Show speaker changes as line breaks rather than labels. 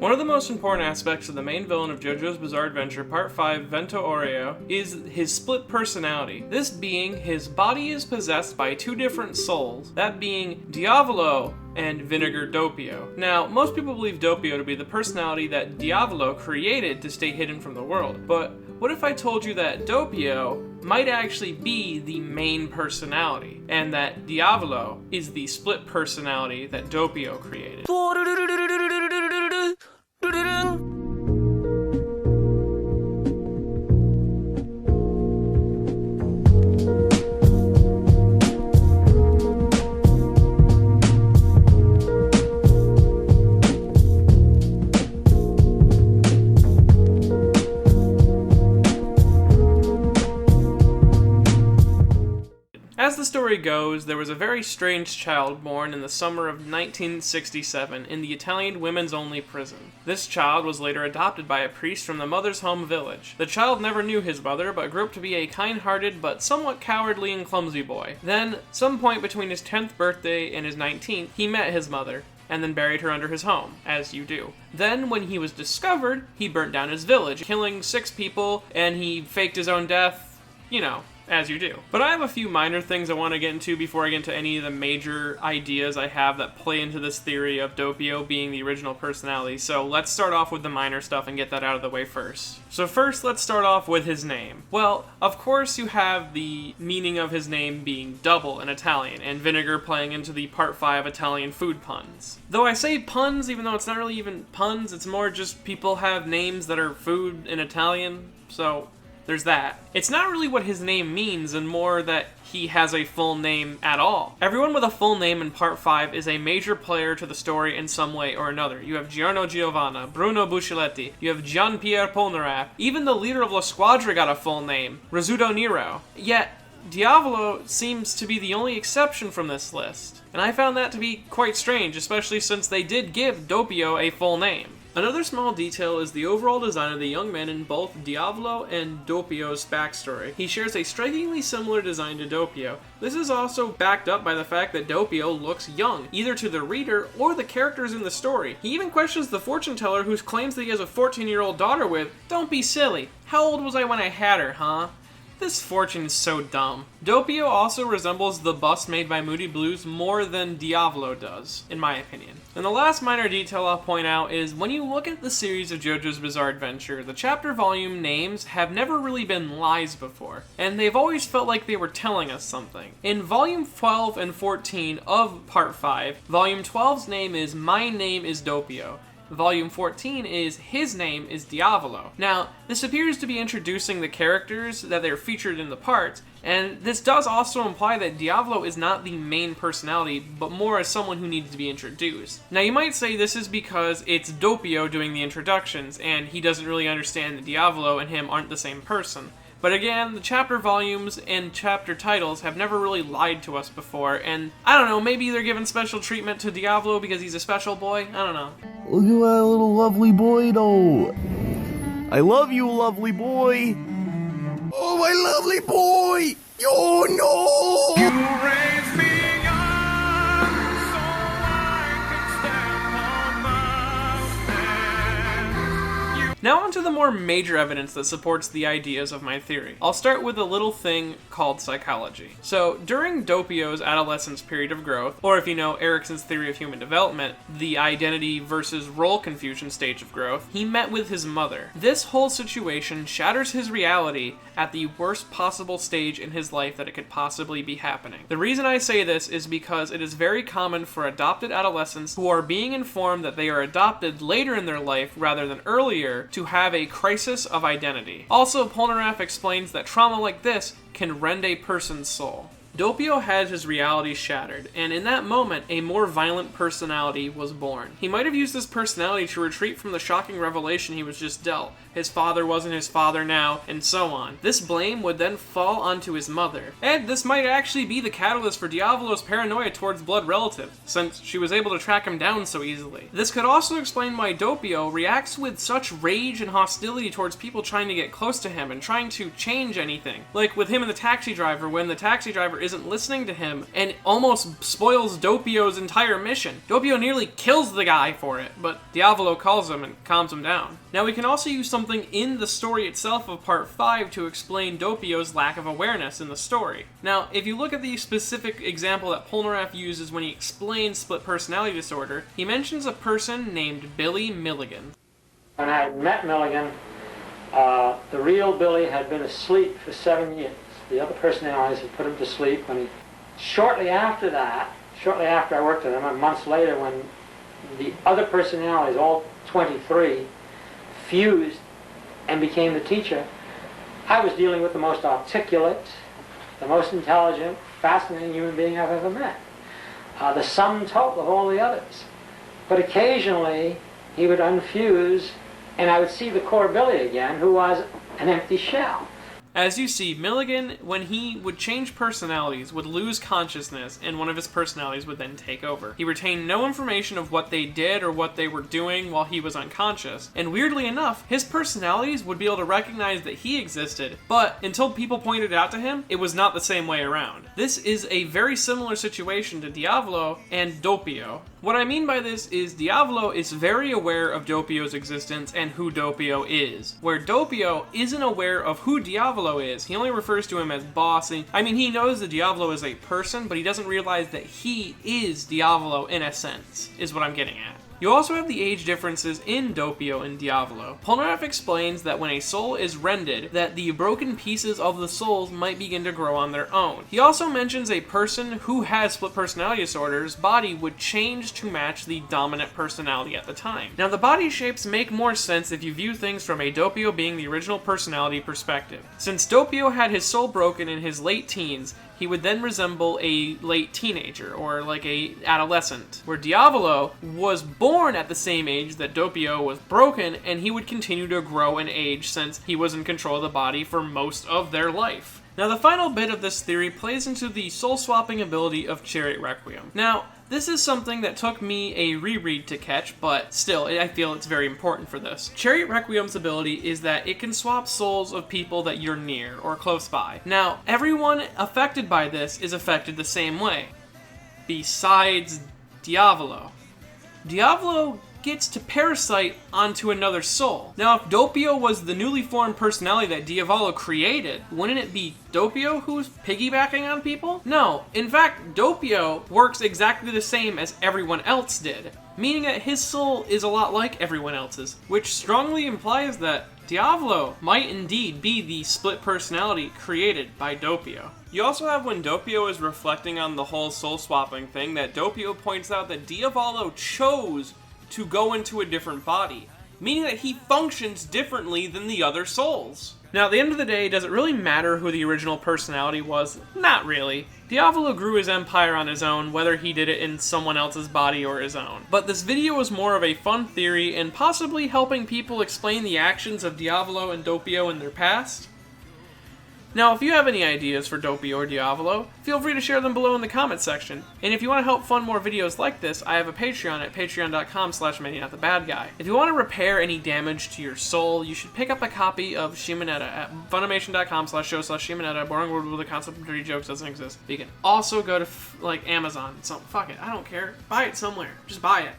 One of the most important aspects of the main villain of JoJo's Bizarre Adventure Part 5, Vento Oreo, is his split personality. This being, his body is possessed by two different souls, that being Diavolo and Vinegar Doppio. Now, most people believe Doppio to be the personality that Diavolo created to stay hidden from the world, but what if I told you that Doppio might actually be the main personality, and that Diavolo is the split personality that Doppio created? As the story goes, there was a very strange child born in the summer of 1967 in the Italian women's-only prison. This child was later adopted by a priest from the mother's home village. The child never knew his mother, but grew up to be a kind-hearted but somewhat cowardly and clumsy boy. Then, some point between his 10th birthday and his 19th, he met his mother, and then buried her under his home, as you do. Then, when he was discovered, he burnt down his village, killing 6 people, and he faked his own death, you know, as you do. But I have a few minor things I want to get into before I get into any of the major ideas I have that play into this theory of Doppio being the original personality. So let's start off with the minor stuff and get that out of the way first. So first, let's start off with his name. Well, of course you have the meaning of his name being double in Italian, and vinegar playing into the Part 5 Italian food puns. Though I say puns, even though it's not really even puns, it's more just people have names that are food in Italian, so there's that. It's not really what his name means, and more that he has a full name at all. Everyone with a full name in Part 5 is a major player to the story in some way or another. You have Giorno Giovanna, Bruno Busciletti, you have Jean-Pierre Polnareff, even the leader of La Squadra got a full name, Rizzuto Nero. Yet, Diavolo seems to be the only exception from this list, and I found that to be quite strange, especially since they did give Doppio a full name. Another small detail is the overall design of the young man in both Diavolo and Doppio's backstory. He shares a strikingly similar design to Doppio. This is also backed up by the fact that Doppio looks young, either to the reader or the characters in the story. He even questions the fortune teller who claims that he has a 14-year-old daughter with, "Don't be silly. How old was I when I had her, huh?" This fortune is so dumb. Doppio also resembles the bust made by Moody Blues more than Diavolo does, in my opinion. And the last minor detail I'll point out is when you look at the series of JoJo's Bizarre Adventure, the chapter volume names have never really been lies before, and they've always felt like they were telling us something. In volume 12 and 14 of Part 5, volume 12's name is My Name is Doppio. Volume 14 is His Name is Diavolo. Now, this appears to be introducing the characters that they're featured in the parts, and this does also imply that Diavolo is not the main personality, but more as someone who needs to be introduced. Now, you might say this is because it's Doppio doing the introductions, and he doesn't really understand that Diavolo and him aren't the same person. But again, the chapter volumes and chapter titles have never really lied to us before, and I don't know, maybe they're giving special treatment to Diavolo because he's a special boy? I don't know.
Look at that little lovely boy, though. I love you, lovely boy. Oh, my lovely boy. Oh, no.
You raise me up so I can stand on my stand.
Now onto the more major evidence that supports the ideas of my theory. I'll start with a little thing called psychology. So, during Doppio's adolescence period of growth, or if you know Erikson's theory of human development, the identity versus role confusion stage of growth, he met with his mother. This whole situation shatters his reality at the worst possible stage in his life that it could possibly be happening. The reason I say this is because it is very common for adopted adolescents who are being informed that they are adopted later in their life rather than earlier to have a crisis of identity. Also, Polnareff explains that trauma like this can rend a person's soul. Doppio had his reality shattered, and in that moment, a more violent personality was born. He might have used this personality to retreat from the shocking revelation he was just dealt. His father wasn't his father now, and so on. This blame would then fall onto his mother. And this might actually be the catalyst for Diavolo's paranoia towards blood relatives, since she was able to track him down so easily. This could also explain why Doppio reacts with such rage and hostility towards people trying to get close to him and trying to change anything. Like with him and the taxi driver, when the taxi driver isn't listening to him and almost spoils Doppio's entire mission. Doppio nearly kills the guy for it, but Diavolo calls him and calms him down. Now we can also use something in the story itself of part 5 to explain Doppio's lack of awareness in the story. Now, if you look at the specific example that Polnareff uses when he explains split personality disorder, he mentions a person named Billy Milligan.
When I had met Milligan, the real Billy had been asleep for 7 years. The other personalities had put him to sleep. Shortly after I worked with him, and months later, when the other personalities, all 23, fused and became the teacher, I was dealing with the most articulate, the most intelligent, fascinating human being I've ever met. The sum total of all the others. But occasionally, he would unfuse, and I would see the core Billy again, who was an empty shell.
As you see, Milligan, when he would change personalities, would lose consciousness, and one of his personalities would then take over. He retained no information of what they did or what they were doing while he was unconscious, and weirdly enough, his personalities would be able to recognize that he existed, but until people pointed it out to him, it was not the same way around. This is a very similar situation to Diavolo and Doppio. What I mean by this is Diavolo is very aware of Doppio's existence and who Doppio is, where Doppio isn't aware of who Diavolo is. He only refers to him as boss. I mean, he knows that Diavolo is a person, but he doesn't realize that he is Diavolo in a sense, is what I'm getting at. You also have the age differences in Doppio and Diavolo. Polnareff explains that when a soul is rended, that the broken pieces of the souls might begin to grow on their own. He also mentions a person who has split personality disorders' body would change to match the dominant personality at the time. Now, the body shapes make more sense if you view things from a Doppio being the original personality perspective. Since Doppio had his soul broken in his late teens, he would then resemble a late teenager, or like a adolescent, where Diavolo was born at the same age that Doppio was broken, and he would continue to grow in age since he was in control of the body for most of their life. Now, the final bit of this theory plays into the soul-swapping ability of Chariot Requiem. Now, this is something that took me a reread to catch, but still, I feel it's very important for this. Chariot Requiem's ability is that it can swap souls of people that you're near or close by. Now, everyone affected by this is affected the same way, besides Diavolo. Diavolo gets to parasite onto another soul. Now, if Doppio was the newly formed personality that Diavolo created, wouldn't it be Doppio who's piggybacking on people? No. In fact, Doppio works exactly the same as everyone else did, meaning that his soul is a lot like everyone else's, which strongly implies that Diavolo might indeed be the split personality created by Doppio. You also have when Doppio is reflecting on the whole soul swapping thing that Doppio points out that Diavolo chose to go into a different body, meaning that he functions differently than the other souls. Now, at the end of the day, does it really matter who the original personality was? Not really. Diavolo grew his empire on his own, whether he did it in someone else's body or his own. But this video was more of a fun theory and possibly helping people explain the actions of Diavolo and Doppio in their past. Now, if you have any ideas for Doppio or Diavolo, feel free to share them below in the comment section. And if you want to help fund more videos like this, I have a Patreon at patreon.com/MannyNotTheBadGuy. If you want to repair any damage to your soul, you should pick up a copy of Shimonetta at Funimation.com/show/Shimonetta. Boring word with the concept of dirty jokes doesn't exist. But you can also go to Amazon. So fuck it, I don't care. Buy it somewhere. Just buy it.